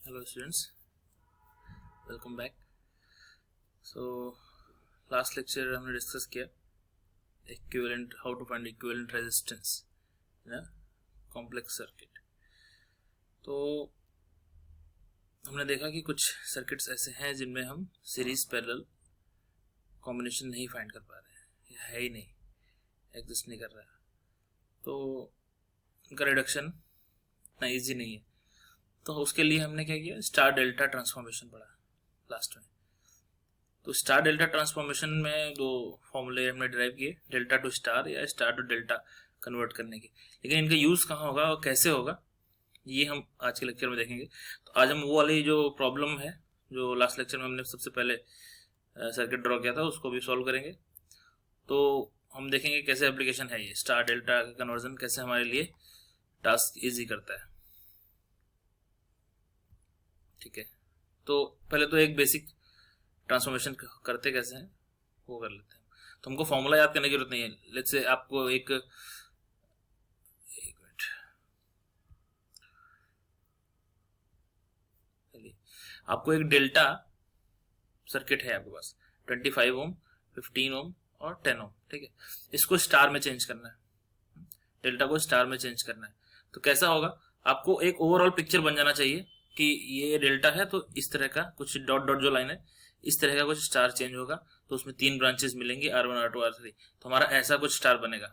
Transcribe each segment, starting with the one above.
Hello students, welcome back. So last lecture हमने discuss किया equivalent, how to find equivalent resistance in a complex circuit. तो हमने देखा कि कुछ सर्किट्स ऐसे हैं जिनमें हम सीरीज पैरेलल कॉम्बिनेशन नहीं फाइंड कर पा रहे हैं, या है ही नहीं, एग्जिस्ट नहीं कर रहा है, तो उनका रिडक्शन इतना ईजी नहीं है। तो उसके लिए हमने क्या किया, स्टार डेल्टा ट्रांसफॉर्मेशन पढ़ा लास्ट में। तो स्टार डेल्टा ट्रांसफॉर्मेशन में दो फॉर्मूले हमने डिराइव किए, डेल्टा टू स्टार या स्टार टू डेल्टा कन्वर्ट करने के। लेकिन इनका यूज कहाँ होगा और कैसे होगा, ये हम आज के लेक्चर में देखेंगे। तो आज हम वो वाली जो प्रॉब्लम है जो लास्ट लेक्चर में हमने सबसे पहले सर्किट ड्रॉ किया था उसको भी सॉल्व करेंगे। तो हम देखेंगे कैसे एप्लीकेशन है ये स्टार डेल्टा कन्वर्जन, कैसे हमारे लिए टास्क ईजी करता है। ठीक है, तो पहले तो एक बेसिक ट्रांसफॉर्मेशन करते कैसे हैं वो कर लेते हैं। तो हमको फॉर्मूला याद करने की जरूरत नहीं है। लेट्स से आपको एक मिनट, आपको एक डेल्टा सर्किट है आपके पास 25 ओम, 15 ओम और 10 ओम। ठीक है, इसको स्टार में चेंज करना है, डेल्टा को स्टार में चेंज करना है। तो कैसा होगा, आपको एक ओवरऑल पिक्चर बन जाना चाहिए कि ये डेल्टा है तो इस तरह का कुछ डॉट डॉट जो लाइन है इस तरह का कुछ स्टार चेंज होगा, तो उसमें तीन ब्रांचेस मिलेंगी R1 R2 R3। तो हमारा ऐसा कुछ स्टार बनेगा,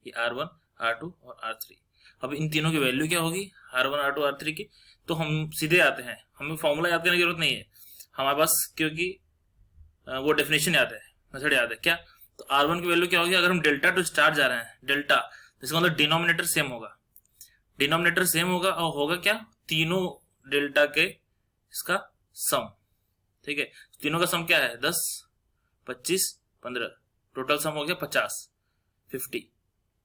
ये R1 R2 और R3। अब इन तीनों की वैल्यू क्या होगी R1 R2 R3 की, तो हम सीधे आते हैं, हमें फॉर्मूला याद करने की जरूरत नहीं है हमारे पास, क्योंकि वो डेफिनेशन याद है, मेथड याद है। क्या, तो R1 की वैल्यू क्या होगी, अगर हम डेल्टा टू स्टार जा रहे हैं, डेल्टा इसका मतलब डिनोमिनेटर सेम होगा, डिनोमिनेटर सेम होगा और होगा क्या, तीनों डेल्टा के इसका सम। ठीक है, तीनों का सम क्या है 10, 25, 15, टोटल सम हो गया 50, 50।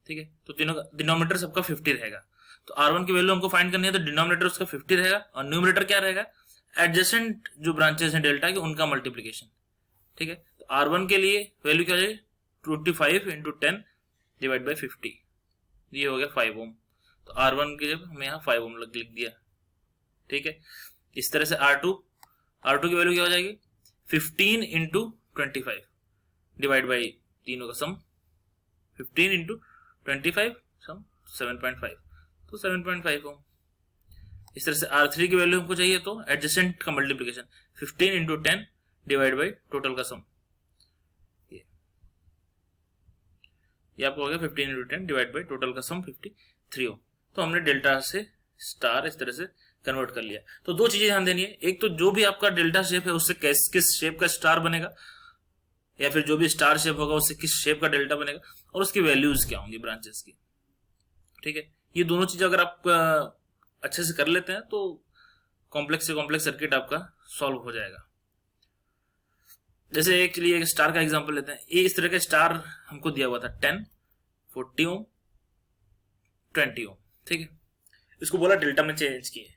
ठीक है, तो तीनों का डिनोमिनेटर सबका 50 रहेगा। तो R1 की वैल्यू हमको फाइंड करनी है, तो डिनोमिनेटर उसका 50 रहेगा और न्यूमरेटर क्या रहेगा, एडजेसेंट जो ब्रांचेस हैं डेल्टा के उनका मल्टीप्लीकेशन। ठीक है, तो R1 के लिए वैल्यू क्या है 25 इंटू 10 डिवाइड बाई 50, ये हो गया 5 ओम। तो R1 के लिए हमने यहाँ 5 ओम लिख दिया। ठीक है, इस तरह से R2 की वैल्यू क्या हो जाएगी 15 इंटू 25 डिवाइड बाई तीनों का सम, 15 इंटू 25 सम 7.5, तो 7.5 ओम। इस तरह से R3 की वैल्यू हमको चाहिए, तो एडजेसेंट का multiplication 15 into 10 divide by total का सम, ये आपको हो गया 15 इंटू 10 डिवाइड बाई टोटल का सम 53 ओम। तो हमने डेल्टा से स्टार इस तरह से कन्वर्ट कर लिया। तो दो चीजें ध्यान देनी है, एक तो जो भी आपका डेल्टा शेप है उससे किस शेप का स्टार बनेगा, या फिर जो भी स्टार शेप होगा उससे किस शेप का डेल्टा बनेगा, और उसकी वैल्यूज क्या होंगी ब्रांचेस की। ठीक है, ये दोनों चीजें अगर आप अच्छे से कर लेते हैं तो कॉम्प्लेक्स से कॉम्प्लेक्स सर्किट आपका सॉल्व हो जाएगा। जैसे एक चलिए एक स्टार का एग्जांपल लेते हैं। ये इस तरह का स्टार हमको दिया हुआ था 10, 40 ओम, 20 ओम। ठीक है, इसको बोला डेल्टा में चेंज किए,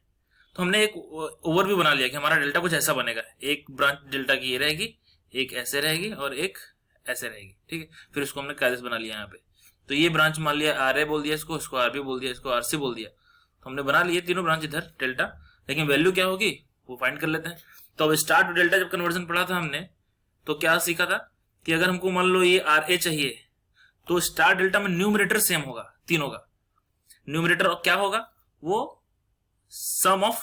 तो हमने एक ओवरव्यू बना लिया कि हमारा डेल्टा कुछ ऐसा बनेगा, एक ब्रांच डेल्टा की ये रहेगी, एक ऐसे रहेगी और एक ऐसे रहेगी। ठीक है, फिर उसको हमने कैरेस बना लिया यहाँ पे। तो ये ब्रांच मान लिया RA बोल दिया, इसको RB बोल दिया, इसको RC बोल दिया। तो हमने बना लिए तीनों ब्रांच इधर डेल्टा, लेकिन वैल्यू क्या होगी वो फाइंड कर लेते हैं। तो अब स्टार टू डेल्टा जब कन्वर्जन पढ़ा था हमने, तो क्या सीखा था कि अगर हमको मान लो ये RA चाहिए, तो स्टार डेल्टा में न्यूमरेटर सेम होगा तीनों का। न्यूमरेटर और क्या होगा, वो sum of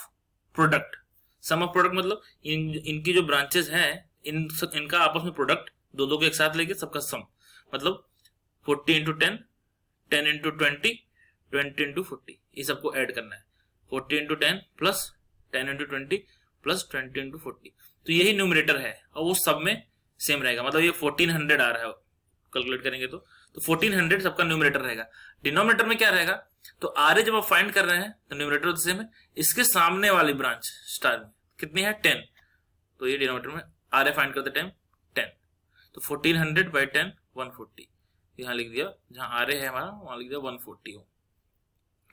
product. Sum of product मतलब इनकी जो ब्रांचेस हैं इनका आपस में प्रोडक्ट, दो को एक साथ लेके सबका सम, मतलब 40 इंटू 10, 10 इंटू 20, 20 इंटू 40, ये सबको ऐड करना है। 40 into 10 plus 10 into 20 plus 20 into 40, तो यही न्यूमरेटर है और वो सब में सेम रहेगा। मतलब ये 1400 आ रहा है, कैलकुलेट करेंगे तो 1400 सबका न्यूमरेटर रहेगा। डिनोमिनेटर में क्या रहेगा, तो RA जब आप फाइंड कर रहे हैं तो न्यूमरेटर तो सेम है, इसके सामने वाली ब्रांच स्टार में कितनी है 10, तो ये डिनोमिनेटर में RA फाइंड करते टाइम 10, तो 1400 बाई 10 140, यहाँ लिख दिया, जहां RA है हमारा वहां लिख दिया 140 हो।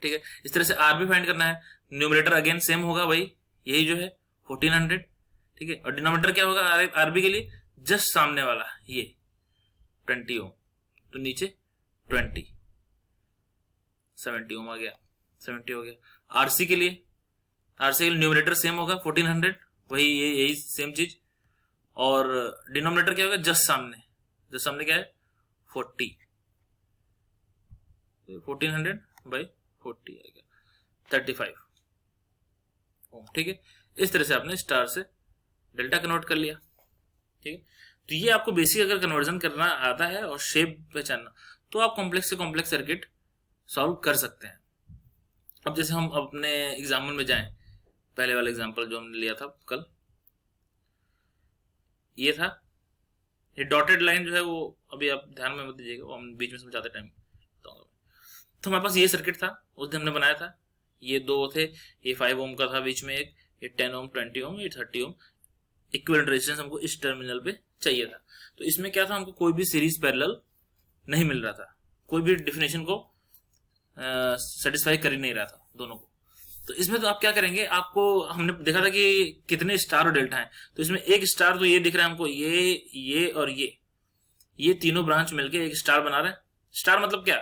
ठीक है, इस तरह से RB फाइंड करना है, न्यूमरेटर अगेन सेम होगा भाई, यही जो है 1400। ठीक है, और डिनोमिनेटर क्या होगा RB के लिए, जस्ट सामने वाला ये 20 ओम, तो नीचे 20, 70 ओम आ गया, 70 हो गया। RC के लिए RC के लिए न्यूमरेटर सेम होगा 1400, वही यही सेम चीज, और डिनोमिनेटर क्या होगा जस्ट सामने क्या है 40, 1400 बाई 40 आएगा 35 ओम। ठीक है, इस तरह से आपने स्टार से डेल्टा कन्वर्ट कर लिया। ठीक है, तो ये आपको बेसिक अगर कन्वर्जन करना आता है और शेप पहचानना, तो आप कॉम्प्लेक्स से कॉम्प्लेक्स सर्किट सॉल्व कर सकते हैं। अब जैसे हम अपने एग्जाम्पल में जाएं, पहले वाला एग्जाम्पल जो हमने लिया था कल, ये था, ये डॉटेड लाइन जो है वो अभी आप ध्यान में मत दीजिएगा, वो हम बीच में समझाते टाइम बताऊंगा। तो हमारे पास ये सर्किट था, उस दिन हमने बनाया था, ये दो थे, ये 5 ओम का था बीच में एक, ये 10 ओम, 20 ओम, ये 30 ओम, इक्विवेलेंट रेजिस्टेंस हमको इस टर्मिनल पे चाहिए था। तो इसमें क्या था, हमको कोई भी सीरीज पैरेलल नहीं मिल रहा था, कोई भी डेफिनेशन को सेटिस्फाई कर ही नहीं रहा था दोनों को। तो इसमें तो आप क्या करेंगे, आपको हमने देखा था कि कितने स्टार और डेल्टा हैं, तो इसमें एक स्टार तो ये दिख रहा है हमको, ये और ये तीनों ब्रांच मिलके एक स्टार बना रहे हैं। स्टार मतलब क्या,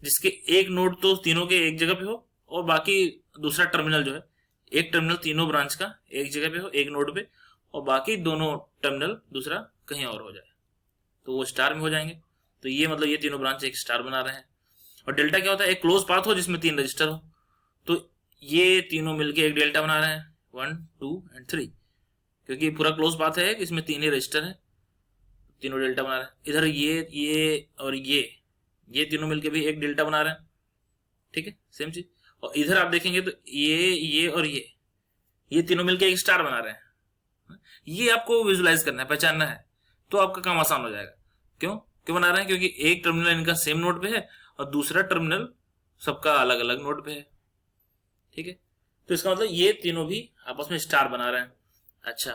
जिसके एक नोड तो तीनों के एक जगह पे हो, और बाकी दूसरा टर्मिनल जो है, एक टर्मिनल तीनों ब्रांच का एक जगह पे हो, एक नोड पे, और बाकी दोनों टर्मिनल दूसरा कहीं और हो जाए, तो वो स्टार में हो जाएंगे। तो ये मतलब ये तीनों ब्रांच एक स्टार बना रहे हैं। और डेल्टा क्या होता है, एक क्लोज पाथ हो जिसमें 3 रजिस्टर हो, तो ये तीनों मिलके एक डेल्टा बना रहे हैं, 1 2 एंड 3, क्योंकि पूरा क्लोज पाथ है, इसमें 3 ही रजिस्टर है, तीनों डेल्टा बना रहे हैं। इधर ये और ये तीनों मिलके भी एक डेल्टा बना रहे हैं। ठीक है, सेम चीज। और इधर आप देखेंगे तो ये और ये तीनों मिलके एक स्टार बना रहे हैं। ये आपको विजुलाइज करना है, पहचानना है, तो आपका काम आसान हो जाएगा। क्यों बना रहे हैं, क्योंकि एक टर्मिनल इनका सेम नोड पे है और दूसरा टर्मिनल सबका अलग अलग नोड पे है। ठीक है, तो इसका मतलब ये तीनों भी आपस में स्टार बना रहे हैं। अच्छा,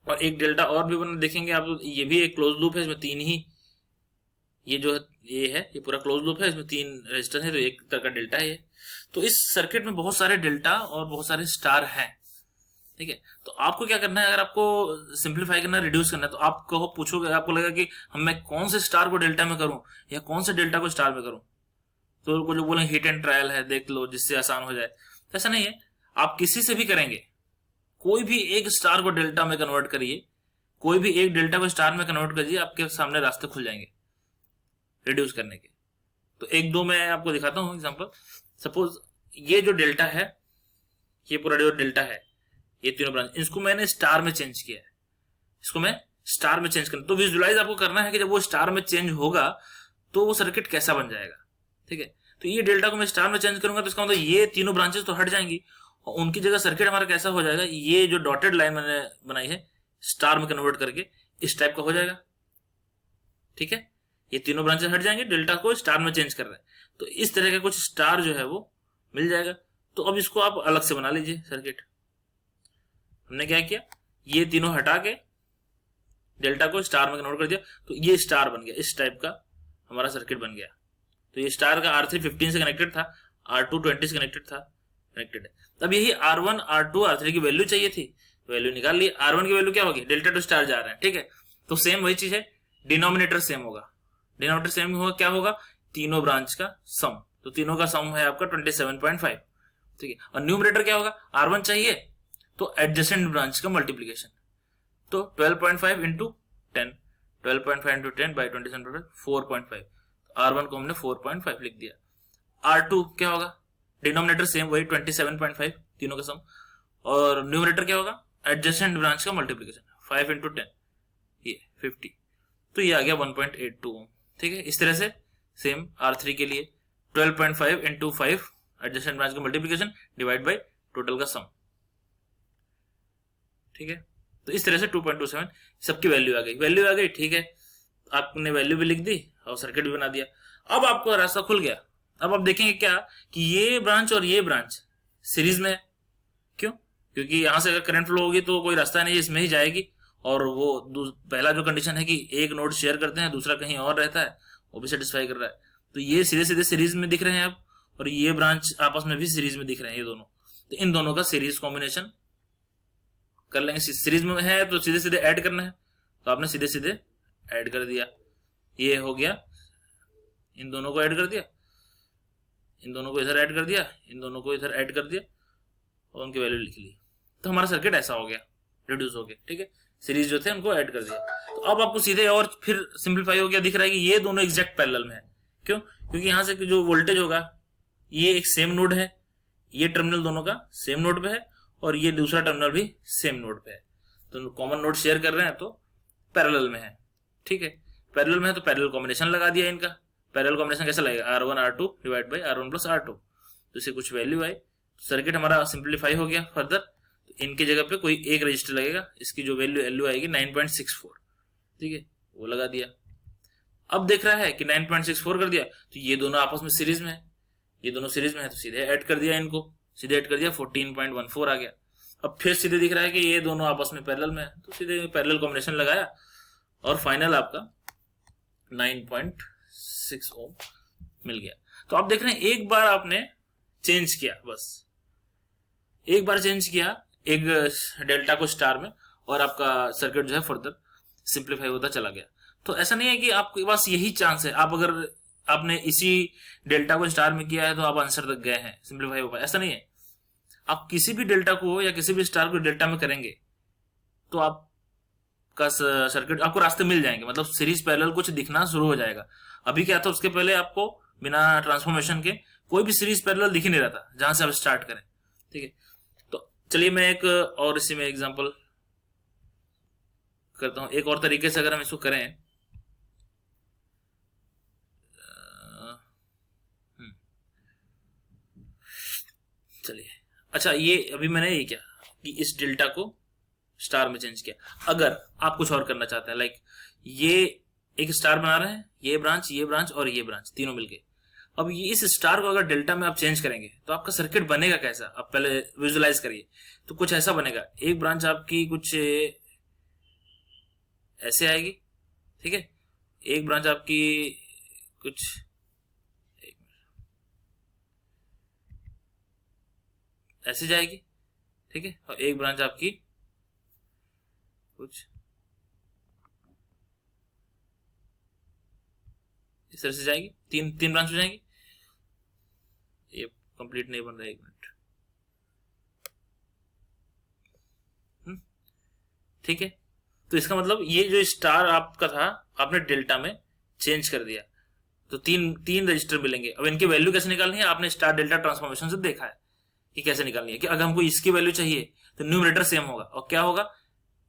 और एक डेल्टा और भी बना देखेंगे आप, तो ये भी एक क्लोज लूप है, इसमें 3 ही, ये जो है ये पूरा क्लोज लूप है, इसमें 3 रजिस्टर है, तो एक तरह का डेल्टा है ये। तो इस सर्किट में बहुत सारे डेल्टा और बहुत सारे स्टार हैं। ठीक है, तो आपको क्या करना है, अगर आपको सिंप्लीफाई करना है, रिड्यूस करना है, तो आपको पूछोगे, आपको लगेगा कि हम मैं कौन से स्टार को डेल्टा में करूं या कौन से डेल्टा को स्टार में करूं, तो जो बोले हिट एंड ट्रायल है, देख लो जिससे आसान हो जाए। तो ऐसा नहीं है, आप किसी से भी करेंगे, कोई भी एक स्टार को डेल्टा में कन्वर्ट करिए, कोई भी एक डेल्टा को स्टार में कन्वर्ट करिए, आपके सामने रास्ते खुल जाएंगे रिड्यूस करने के। तो एक दो मैं आपको दिखाता हूं एग्जांपल। सपोज ये जो डेल्टा है, ये पूरा जो डेल्टा है, ये तीनों ब्रांच, इसको मैंने स्टार में चेंज किया है, इसको मैं स्टार में चेंज करना। तो विजुलाइज आपको करना है कि जब वो स्टार में चेंज होगा तो वो सर्किट कैसा बन जाएगा। ठीक है, तो ये डेल्टा को मैं स्टार में चेंज करूंगा, तो इसका मतलब ये तीनों ब्रांचेस तो हट जाएंगी और उनकी जगह सर्किट हमारा कैसा हो जाएगा, ये जो डॉटेड लाइन मैंने बनाई है स्टार में कन्वर्ट करके इस टाइप का हो जाएगा। ठीक है, ये तीनों ब्रांचेस हट जाएंगे, डेल्टा को स्टार में चेंज कर रहे हैं, तो इस तरह का कुछ स्टार जो है वो मिल जाएगा। तो अब इसको आप अलग से बना लीजिए सर्किट। हमने क्या किया, ये तीनों हटा के डेल्टा को स्टार में कन्वर्ट कर दिया, तो ये स्टार बन गया, इस टाइप का हमारा सर्किट बन गया। तो ये स्टार का R3 15 से कनेक्टेड था, R2 20 से कनेक्टेड था, कनेक्टेड है। तब यही R1 R2 R3 की वैल्यू चाहिए थी, वैल्यू निकाल ली। R1 की वैल्यू क्या होगी, डेल्टा टू स्टार जा रहे हैं। ठीक है, तो सेम वही चीज है, डिनोमिनेटर सेम होगा, डिनोमिनेटर सेम होगा, क्या होगा, तीनों ब्रांच का सम, तो तीनों का सम है आपका 27.5। ठीक है, और न्यूमरेटर क्या होगा, R1 चाहिए तो एडजेसेंट ब्रांच का मल्टीप्लीकेशन, तो 12.5 इंटू 10, 12.5 इंटू 10 बाई 27.5, 4.5, R1 को हमने 4.5 लिख दिया। R2 क्या होगा, डिनोमिनेटर सेम वही 27.5 तीनों का सम, और न्यूमरेटर क्या होगा, एडजेसेंट ब्रांच का मल्टीप्लीकेशन, 5 इंटू 10 ये 50, तो ये आ गया 1.82 ओम। ठीक है, इस तरह से सेम R3 के लिए 12.5 इंटू 5 एडजेसेंट ब्रांच का मल्टीप्लीकेशन डिवाइड बाई टोटल का सम। ठीक है, तो इस तरह से 2.27 सबकी वैल्यू आ गई। ठीक है, आपने वैल्यू भी लिख दी और सर्किट भी बना दिया। अब आपको रास्ता खुल गया। अब आप देखेंगे क्या कि ये ब्रांच और ये ब्रांच सीरीज में है। क्यों, क्योंकि यहां से अगर करंट फ्लो होगी तो कोई रास्ता नहीं, इसमें ही जाएगी। और वो पहला जो कंडीशन है कि एक नोड शेयर करते हैं, दूसरा कहीं और रहता है, वो भी सेटिस्फाई कर रहा है। तो ये सीधे सीधे सीरीज में दिख रहे हैं अब, और ये ब्रांच आपस में भी सीरीज में दिख रहे हैं ये दोनों। तो इन दोनों का सीरीज कॉम्बिनेशन कर लेंगे। सीरीज में है तो सीधे सीधे ऐड करना है, तो आपने सीधे सीधे ऐड कर दिया। ये हो गया, इन दोनों को ऐड कर दिया, इन दोनों को इधर ऐड कर दिया, इन दोनों को इधर ऐड कर दिया, और उनकी वैल्यू लिख ली, तो हमारा सर्किट ऐसा हो गया, रिड्यूस हो गया। ठीक है, सीरीज जो थे उनको ऐड कर दिया। तो अब आपको सीधे और फिर सिंपलीफाई हो गया, दिख रहा है कि ये दोनों एग्जैक्ट पैरेलल में है। क्यों? क्योंकि यहां से जो वोल्टेज होगा ये एक सेम नोड है, ये टर्मिनल दोनों का सेम नोड पे है और ये दूसरा टर्मिनल भी सेम नोड पे है, तो कॉमन नोड शेयर कर रहे हैं तो पैरेलल में है। ठीक है, पैरेलल में है तो पैरेलल कॉम्बिनेशन लगा दिया इनका। पैरेलल कॉम्बिनेशन कैसा लगेगा? R1 R2 divide by R1 plus R2, तो इसे कुछ वैल्यू आई, सर्किट हमारा सिंप्लीफाई हो गया फर्दर। तो इनके जगह पे कोई एक रजिस्टर लगेगा, इसकी जो वैल्यू आएगी 9.64, ठीक है, वो लगा दिया। अब देख रहा है कि 9.64 कर दिया, तो ये दोनों आपस में सीरीज में है, ये दोनों सीरीज में है, तो सीधे ऐड कर दिया इनको, सीधे ऐड कर दिया 14.14 आ गया। अब फिर सीधे दिख रहा है कि ये दोनों आपस में पैरेलल में है, तो सीधे पैरेलल कॉम्बिनेशन लगाया और फाइनल आपका 9.6 ओम मिल गया। तो आप देख रहे हैं एक बार आपने चेंज किया, बस एक बार चेंज किया एक डेल्टा को स्टार में और आपका सर्किट जो है फर्दर सिंप्लीफाई होता चला गया। तो ऐसा नहीं है कि आपके पास यही चांस है, आप अगर आपने इसी डेल्टा को स्टार में किया है तो आप आंसर तक गए हैं, सिंप्लीफाई हो पाए, ऐसा नहीं है। आप किसी भी डेल्टा को या किसी भी स्टार को डेल्टा में करेंगे तो आपका सर्किट, आपको रास्ते मिल जाएंगे, मतलब सीरीज पैरेलल कुछ दिखना शुरू हो जाएगा। अभी क्या था, उसके पहले आपको बिना ट्रांसफॉर्मेशन के कोई भी सीरीज पैरेलल दिख ही नहीं रहा था जहां से आप स्टार्ट करें। ठीक है, तो चलिए मैं एक और इसी में एग्जांपल करता हूं, एक और तरीके से अगर हम इसको करें। चलिए, अच्छा ये अभी मैंने ये क्या कि इस डेल्टा को स्टार में चेंज किया। अगर आप कुछ और करना चाहते हैं, लाइक ये एक स्टार बना रहे हैं, ये ब्रांच और ये ब्रांच तीनों मिलके, अब ये इस स्टार को अगर डेल्टा में आप चेंज करेंगे तो आपका सर्किट बनेगा कैसा, आप पहले विजुअलाइज करिए। तो कुछ ऐसा बनेगा, एक ब्रांच आपकी कुछ ऐसे आएगी, ठीक है, एक ब्रांच आपकी कुछ ऐसे जाएगी, ठीक है, और एक ब्रांच आपकी कुछ इस तरह से जाएगी, तीन ब्रांच हो जाएंगी। ये कंप्लीट नहीं बन रहा है, एक मिनट। ठीक है, तो इसका मतलब ये जो स्टार आपका था आपने डेल्टा में चेंज कर दिया, तो तीन रजिस्टर मिलेंगे। अब इनकी वैल्यू कैसे निकालनी है, आपने स्टार डेल्टा ट्रांसफॉर्मेशन से देखा है कि कैसे निकालनी है। कि अगर हमको इसकी वैल्यू चाहिए तो न्यूमरेटर सेम होगा, और क्या होगा,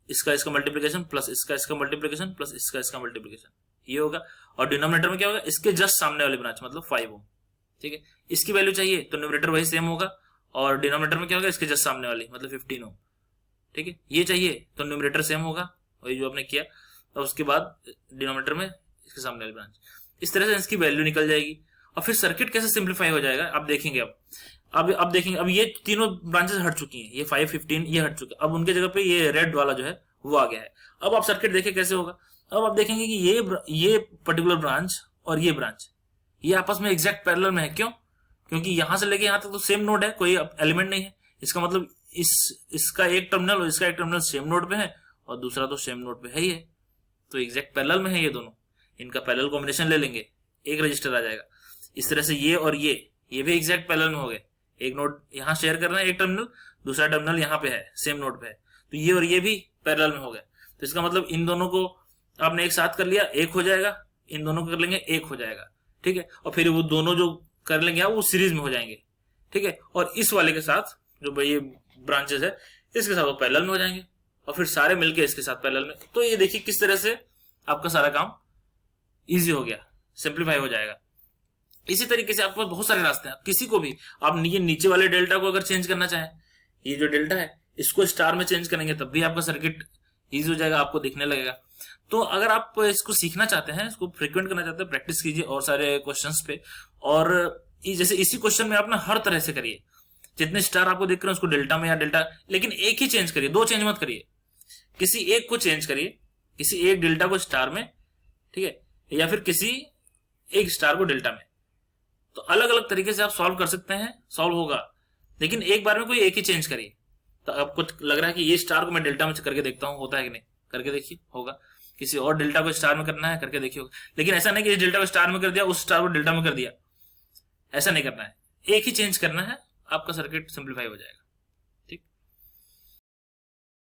इसका मल्टीप्लिकेशन प्लस इसका मल्टीप्लिकेशन प्लस इसका मल्टीप्लिकेशन, ये होगा। और डिनोमिनेटर में क्या होगा, इसके जस्ट सामने वाली ब्रांच मतलब 5 ओम, ठीक है, इसकी वैल्यू चाहिए तो न्यूमरेटर वही सेम होगा, और डिनोमिनेटर में क्या होगा, इसके जस्ट सामने वाली मतलब 15 ओम, ठीक है, ये चाहिए तो न्यूमरेटर सेम होगा वही जो आपने किया, और उसके बाद डिनोमिनेटर में इसके सामने वाली ब्रांच। इस तरह से इसकी वैल्यू निकल जाएगी। और फिर सर्किट कैसे सिंप्लीफाई हो जाएगा आप देखेंगे। अब देखेंगे, अब ये तीनों ब्रांचेस हट चुकी हैं, ये 5, 15 ये हट चुके, अब उनके जगह पे ये रेड वाला जो है वो आ गया है। अब आप सर्किट देखें कैसे होगा। अब आप देखेंगे कि ये पर्टिकुलर ब्रांच और ये ब्रांच ये आपस में एग्जैक्ट पैरेलल में है। क्यों? क्योंकि यहां से लेके यहां तक तो सेम नोड है, कोई एलिमेंट नहीं है। इसका मतलब इसका एक टर्मिनल और इसका एक टर्मिनल सेम नोड पे है और दूसरा तो सेम नोड पे है ही है, तो एग्जैक्ट पैरेलल में है ये दोनों। इनका पैरेलल कॉम्बिनेशन ले लेंगे, एक रजिस्टर आ जाएगा। इस तरह से ये और ये भी एग्जैक्ट पैरेलल में हो गए। एक नोड यहां शेयर कर रहे हैं, एक टर्मिनल, दूसरा टर्मिनल यहाँ पे है, सेम नोड पे है, तो ये और ये भी पैरेलल में हो गए। तो इसका मतलब इन दोनों को आपने एक साथ कर लिया, एक हो जाएगा, इन दोनों को कर लेंगे, एक हो जाएगा, ठीक है। और फिर वो दोनों जो कर लेंगे वो सीरीज में हो जाएंगे, ठीक है। और इस वाले के साथ जो भाई ये ब्रांचेस है इसके साथ वो पैरेलल में हो जाएंगे, और फिर सारे मिलके इसके साथ पैरेलल में। तो ये देखिए किस तरह से आपका सारा काम इजी हो गया, सिंप्लीफाई हो जाएगा। इसी तरीके से आपके पास बहुत सारे रास्ते हैं। किसी को भी आप ये नीचे वाले डेल्टा को अगर चेंज करना चाहें, ये जो डेल्टा है इसको स्टार में चेंज करेंगे तब भी आपका सर्किट इजी हो जाएगा, आपको दिखने लगेगा। तो अगर आप इसको सीखना चाहते हैं, इसको फ्रीक्वेंट करना चाहते हैं, प्रैक्टिस कीजिए और सारे क्वेश्चंस पे। और जैसे इसी क्वेश्चन में आप ना हर तरह से करिए, जितने स्टार आपको दिख रहे हैं उसको डेल्टा में या डेल्टा, लेकिन एक ही चेंज करिए, दो चेंज मत करिए। किसी एक को चेंज करिए, किसी एक डेल्टा को स्टार में, ठीक है, या फिर किसी एक स्टार को डेल्टा में। तो अलग अलग तरीके से आप सॉल्व कर सकते हैं, सॉल्व होगा, लेकिन एक बार में कोई एक ही चेंज करिए। तो आपको लग रहा है कि ये स्टार को मैं डेल्टा में करके देखता हूं, होता है कि नहीं, करके देखिए, होगा। किसी और डेल्टा को स्टार में करना है, करके देखिए, होगा। लेकिन ऐसा नहीं कि इस डेल्टा को स्टार में कर दिया, उस स्टार को डेल्टा में कर दिया, ऐसा नहीं करना है। एक ही चेंज करना है, आपका सर्किट सिंप्लीफाई हो जाएगा।